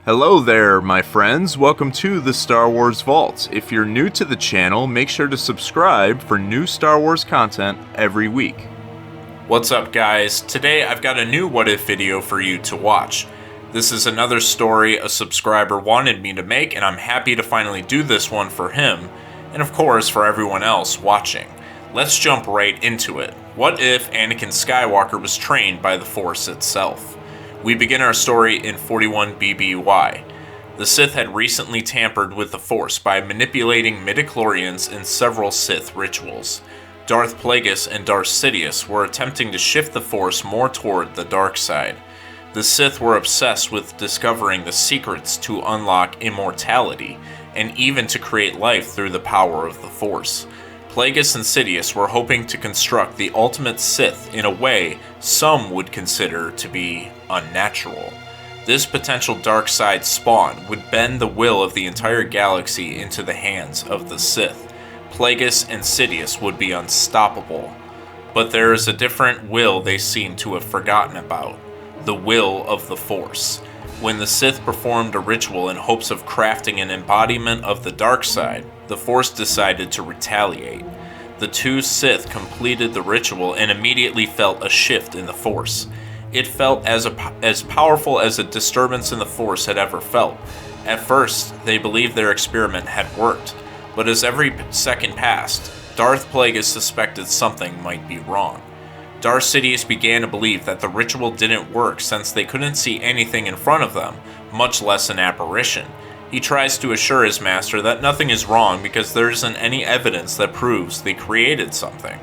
Hello there, my friends. Welcome to the Star Wars Vault. If you're new to the channel, make sure to subscribe for new Star Wars content every week. What's up, guys? Today I've got a new What If video for you to watch. This is another story a subscriber wanted me to make, and I'm happy to finally do this one for him, and of course for everyone else watching. Let's jump right into it. What if Anakin Skywalker was trained by the Force itself? We begin our story in 41 BBY. The Sith had recently tampered with the Force by manipulating midichlorians in several Sith rituals. Darth Plagueis and Darth Sidious were attempting to shift the Force more toward the dark side. The Sith were obsessed with discovering the secrets to unlock immortality, and even to create life through the power of the Force. Plagueis and Sidious were hoping to construct the ultimate Sith in a way some would consider to be unnatural. This potential dark side spawn would bend the will of the entire galaxy into the hands of the Sith. Plagueis and Sidious would be unstoppable. But there is a different will they seem to have forgotten about. The will of the Force. When the Sith performed a ritual in hopes of crafting an embodiment of the dark side, the Force decided to retaliate. The two Sith completed the ritual and immediately felt a shift in the Force. It felt as powerful as a disturbance in the Force had ever felt. At first, they believed their experiment had worked, but as every second passed, Darth Plagueis suspected something might be wrong. Darth Sidious began to believe that the ritual didn't work since they couldn't see anything in front of them, much less an apparition. He tries to assure his master that nothing is wrong because there isn't any evidence that proves they created something.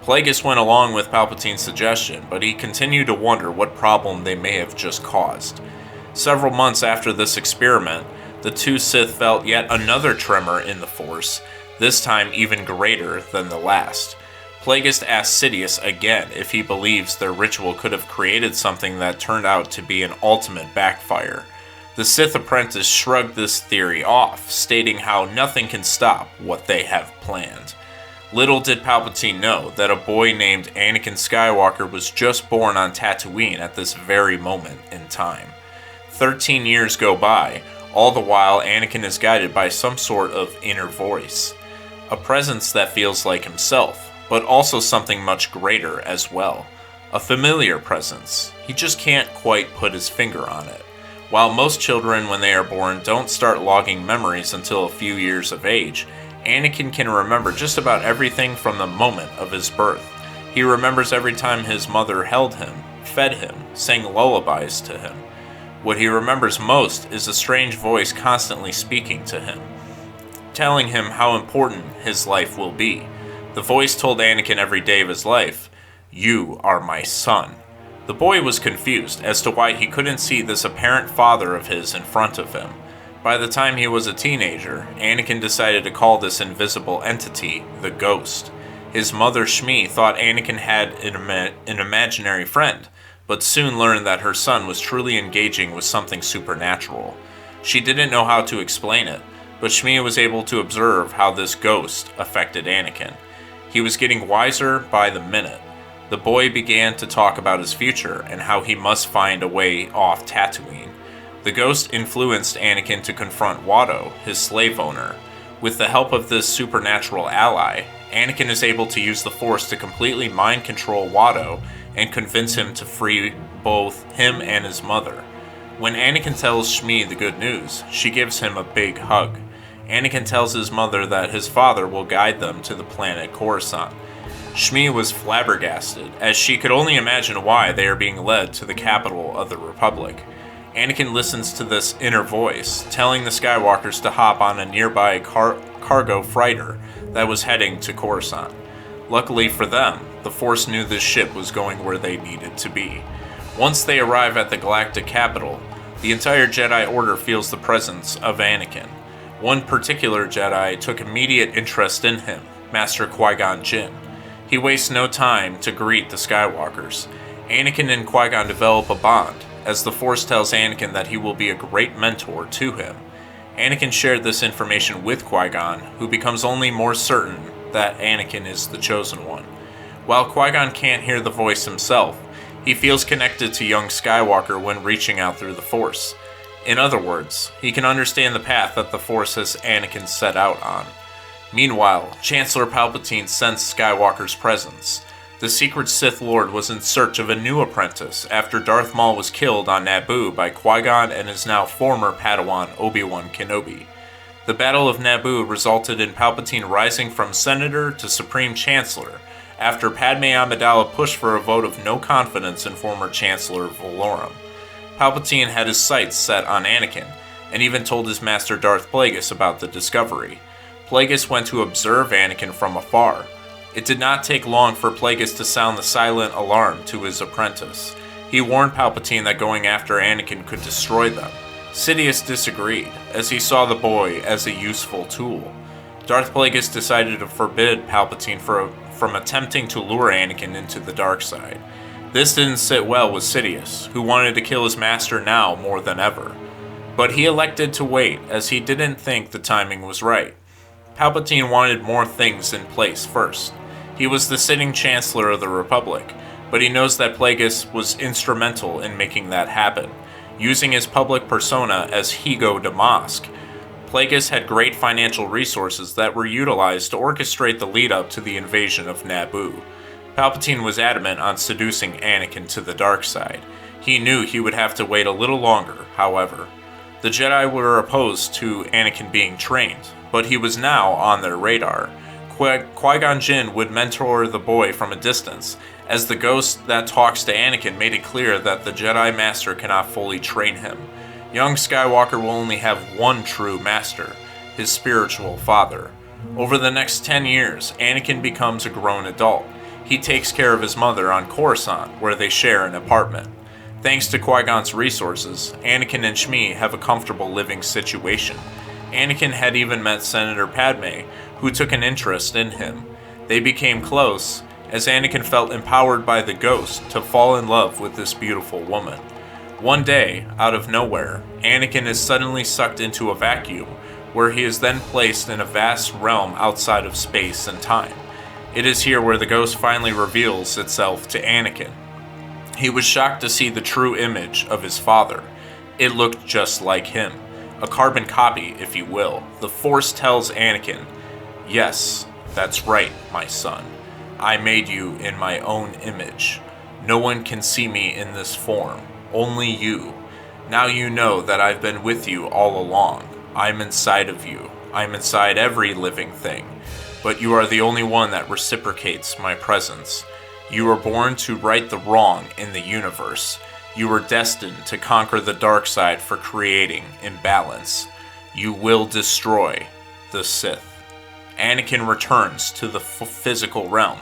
Plagueis went along with Palpatine's suggestion, but he continued to wonder what problem they may have just caused. Several months after this experiment, the two Sith felt yet another tremor in the Force, this time even greater than the last. Plagueis asked Sidious again if he believes their ritual could have created something that turned out to be an ultimate backfire. The Sith apprentice shrugged this theory off, stating how nothing can stop what they have planned. Little did Palpatine know that a boy named Anakin Skywalker was just born on Tatooine at this very moment in time. 13 years go by, all the while Anakin is guided by some sort of inner voice. A presence that feels like himself, but also something much greater as well. A familiar presence. He just can't quite put his finger on it. While most children when they are born don't start logging memories until a few years of age, Anakin can remember just about everything from the moment of his birth. He remembers every time his mother held him, fed him, sang lullabies to him. What he remembers most is a strange voice constantly speaking to him, telling him how important his life will be. The voice told Anakin every day of his life, "You are my son." The boy was confused as to why he couldn't see this apparent father of his in front of him. By the time he was a teenager, Anakin decided to call this invisible entity the Ghost. His mother Shmi thought Anakin had an imaginary friend, but soon learned that her son was truly engaging with something supernatural. She didn't know how to explain it, but Shmi was able to observe how this ghost affected Anakin. He was getting wiser by the minute. The boy began to talk about his future and how he must find a way off Tatooine. The ghost influenced Anakin to confront Watto, his slave owner. With the help of this supernatural ally, Anakin is able to use the Force to completely mind control Watto and convince him to free both him and his mother. When Anakin tells Shmi the good news, she gives him a big hug. Anakin tells his mother that his father will guide them to the planet Coruscant. Shmi was flabbergasted, as she could only imagine why they are being led to the capital of the Republic. Anakin listens to this inner voice, telling the Skywalkers to hop on a nearby cargo freighter that was heading to Coruscant. Luckily for them, the Force knew this ship was going where they needed to be. Once they arrive at the galactic capital, the entire Jedi Order feels the presence of Anakin. One particular Jedi took immediate interest in him, Master Qui-Gon Jinn. He wastes no time to greet the Skywalkers. Anakin and Qui-Gon develop a bond, as the Force tells Anakin that he will be a great mentor to him. Anakin shared this information with Qui-Gon, who becomes only more certain that Anakin is the chosen one. While Qui-Gon can't hear the voice himself, he feels connected to young Skywalker when reaching out through the Force. In other words, he can understand the path that the Force has Anakin set out on. Meanwhile, Chancellor Palpatine sensed Skywalker's presence. The secret Sith Lord was in search of a new apprentice after Darth Maul was killed on Naboo by Qui-Gon and his now former Padawan Obi-Wan Kenobi. The Battle of Naboo resulted in Palpatine rising from Senator to Supreme Chancellor, after Padme Amidala pushed for a vote of no confidence in former Chancellor Valorum. Palpatine had his sights set on Anakin, and even told his master Darth Plagueis about the discovery. Plagueis went to observe Anakin from afar. It did not take long for Plagueis to sound the silent alarm to his apprentice. He warned Palpatine that going after Anakin could destroy them. Sidious disagreed, as he saw the boy as a useful tool. Darth Plagueis decided to forbid Palpatine from attempting to lure Anakin into the dark side. This didn't sit well with Sidious, who wanted to kill his master now more than ever. But he elected to wait, as he didn't think the timing was right. Palpatine wanted more things in place first. He was the sitting Chancellor of the Republic, but he knows that Plagueis was instrumental in making that happen. Using his public persona as Higo Damask, Plagueis had great financial resources that were utilized to orchestrate the lead-up to the invasion of Naboo. Palpatine was adamant on seducing Anakin to the dark side. He knew he would have to wait a little longer, however. The Jedi were opposed to Anakin being trained, but he was now on their radar. Qui-Gon Jinn would mentor the boy from a distance, as the ghost that talks to Anakin made it clear that the Jedi Master cannot fully train him. Young Skywalker will only have one true master, his spiritual father. Over the next 10 years, Anakin becomes a grown adult. He takes care of his mother on Coruscant, where they share an apartment. Thanks to Qui-Gon's resources, Anakin and Shmi have a comfortable living situation. Anakin had even met Senator Padme, who took an interest in him. They became close, as Anakin felt empowered by the ghost to fall in love with this beautiful woman. One day, out of nowhere, Anakin is suddenly sucked into a vacuum, where he is then placed in a vast realm outside of space and time. It is here where the ghost finally reveals itself to Anakin. He was shocked to see the true image of his father. It looked just like him. A carbon copy, if you will. The Force tells Anakin, "Yes, that's right, my son. I made you in my own image. No one can see me in this form, only you. Now you know that I've been with you all along. I'm inside of you. I'm inside every living thing. But you are the only one that reciprocates my presence. You were born to right the wrong in the universe. You were destined to conquer the dark side for creating imbalance. You will destroy the Sith." Anakin returns to the physical realm,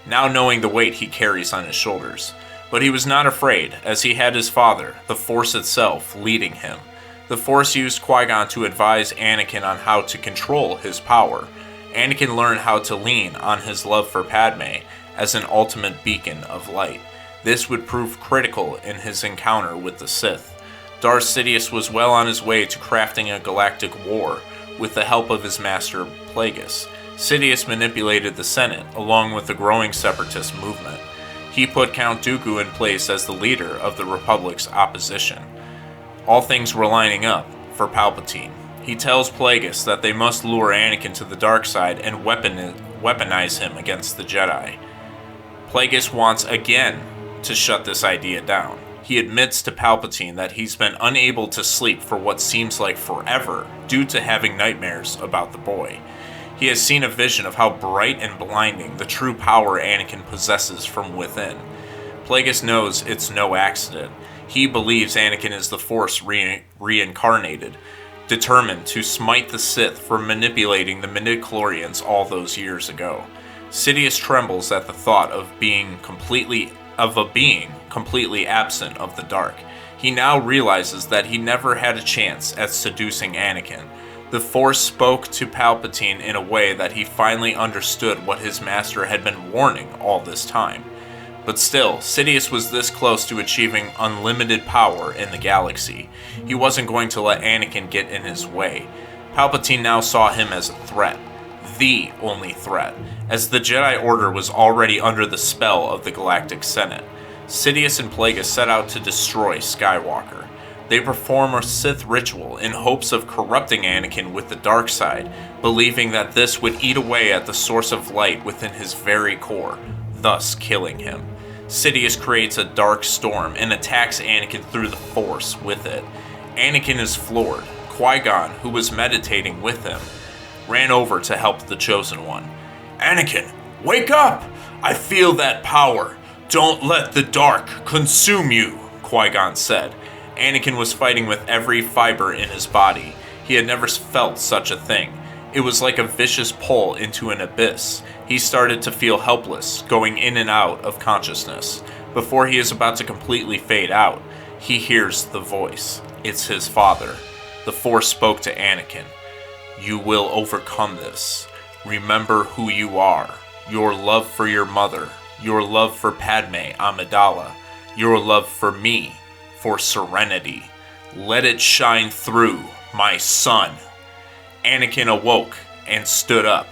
now knowing the weight he carries on his shoulders. But he was not afraid, as he had his father, the Force itself, leading him. The Force used Qui-Gon to advise Anakin on how to control his power. Anakin learned how to lean on his love for Padme as an ultimate beacon of light. This would prove critical in his encounter with the Sith. Darth Sidious was well on his way to crafting a galactic war with the help of his master Plagueis. Sidious manipulated the Senate along with the growing separatist movement. He put Count Dooku in place as the leader of the Republic's opposition. All things were lining up for Palpatine. He tells Plagueis that they must lure Anakin to the dark side and weaponize him against the Jedi. Plagueis wants again to shut this idea down. He admits to Palpatine that he's been unable to sleep for what seems like forever due to having nightmares about the boy. He has seen a vision of how bright and blinding the true power Anakin possesses from within. Plagueis knows it's no accident. He believes Anakin is the Force reincarnated, determined to smite the Sith for manipulating the midichlorians all those years ago. Sidious trembles at the thought of a being completely absent of the dark. He now realizes that he never had a chance at seducing Anakin. The Force spoke to Palpatine in a way that he finally understood what his master had been warning all this time. But still, Sidious was this close to achieving unlimited power in the galaxy. He wasn't going to let Anakin get in his way. Palpatine now saw him as a threat. The only threat, as the Jedi Order was already under the spell of the Galactic Senate. Sidious and Plagueis set out to destroy Skywalker. They perform a Sith ritual in hopes of corrupting Anakin with the dark side, believing that this would eat away at the source of light within his very core, thus killing him. Sidious creates a dark storm and attacks Anakin through the Force with it. Anakin is floored. Qui-Gon, who was meditating with him, ran over to help the Chosen One. "Anakin, wake up! I feel that power. Don't let the dark consume you," Qui-Gon said. Anakin was fighting with every fiber in his body. He had never felt such a thing. It was like a vicious pull into an abyss. He started to feel helpless, going in and out of consciousness. Before he is about to completely fade out, he hears the voice. It's his father. The Force spoke to Anakin. "You will overcome this. Remember who you are. Your love for your mother. Your love for Padme Amidala. Your love for me. For serenity. Let it shine through, my son." Anakin awoke and stood up.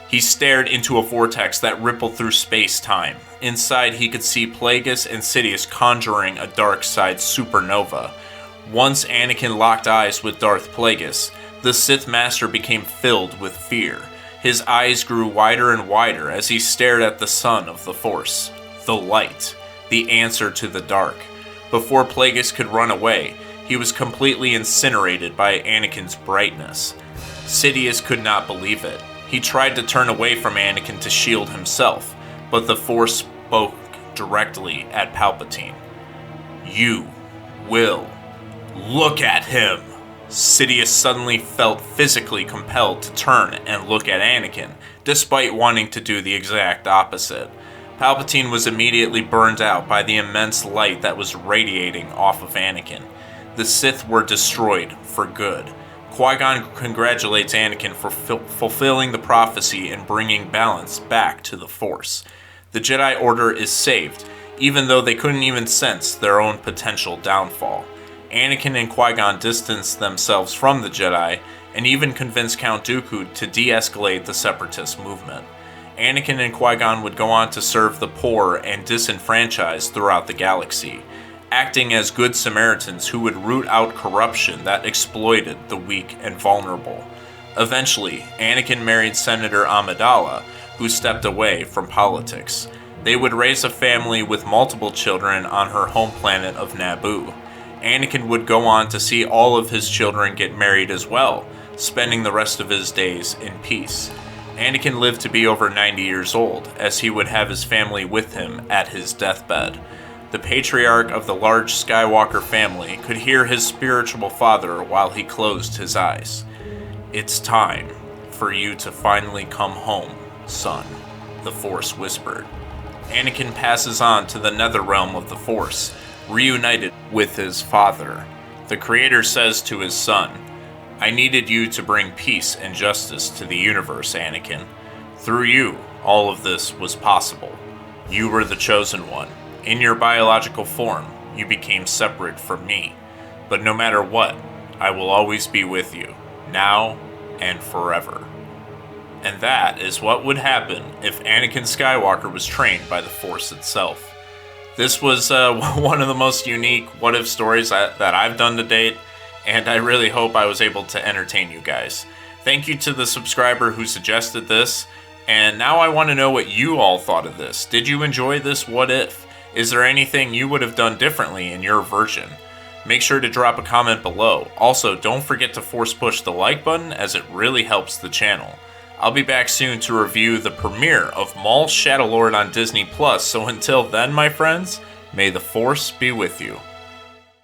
He stared into a vortex that rippled through space-time. Inside, he could see Plagueis and Sidious conjuring a dark side supernova. Once Anakin locked eyes with Darth Plagueis, the Sith Master became filled with fear. His eyes grew wider and wider as he stared at the son of the Force, the light, the answer to the dark. Before Plagueis could run away, he was completely incinerated by Anakin's brightness. Sidious could not believe it. He tried to turn away from Anakin to shield himself, but the Force spoke directly at Palpatine. "You will look at him." Sidious suddenly felt physically compelled to turn and look at Anakin, despite wanting to do the exact opposite. Palpatine was immediately burned out by the immense light that was radiating off of Anakin. The Sith were destroyed for good. Qui-Gon congratulates Anakin for fulfilling the prophecy and bringing balance back to the Force. The Jedi Order is saved, even though they couldn't even sense their own potential downfall. Anakin and Qui-Gon distanced themselves from the Jedi and even convinced Count Dooku to de-escalate the Separatist movement. Anakin and Qui-Gon would go on to serve the poor and disenfranchised throughout the galaxy, acting as good Samaritans who would root out corruption that exploited the weak and vulnerable. Eventually, Anakin married Senator Amidala, who stepped away from politics. They would raise a family with multiple children on her home planet of Naboo. Anakin would go on to see all of his children get married as well, spending the rest of his days in peace. Anakin lived to be over 90 years old, as he would have his family with him at his deathbed. The patriarch of the large Skywalker family could hear his spiritual father while he closed his eyes. "It's time for you to finally come home, son," the Force whispered. Anakin passes on to the Netherrealm of the Force, reunited with his father. The Creator says to his son, "I needed you to bring peace and justice to the universe, Anakin. Through you, all of this was possible. You were the chosen one. In your biological form, you became separate from me. But no matter what, I will always be with you, now and forever." And that is what would happen if Anakin Skywalker was trained by the Force itself. This was one of the most unique what-if stories that I've done to date, and I really hope I was able to entertain you guys. Thank you to the subscriber who suggested this, and now I want to know what you all thought of this. Did you enjoy this what-if? Is there anything you would have done differently in your version? Make sure to drop a comment below. Also, don't forget to force push the like button, as it really helps the channel. I'll be back soon to review the premiere of Maul's Shadow Lord on Disney+, so until then, my friends, may the Force be with you.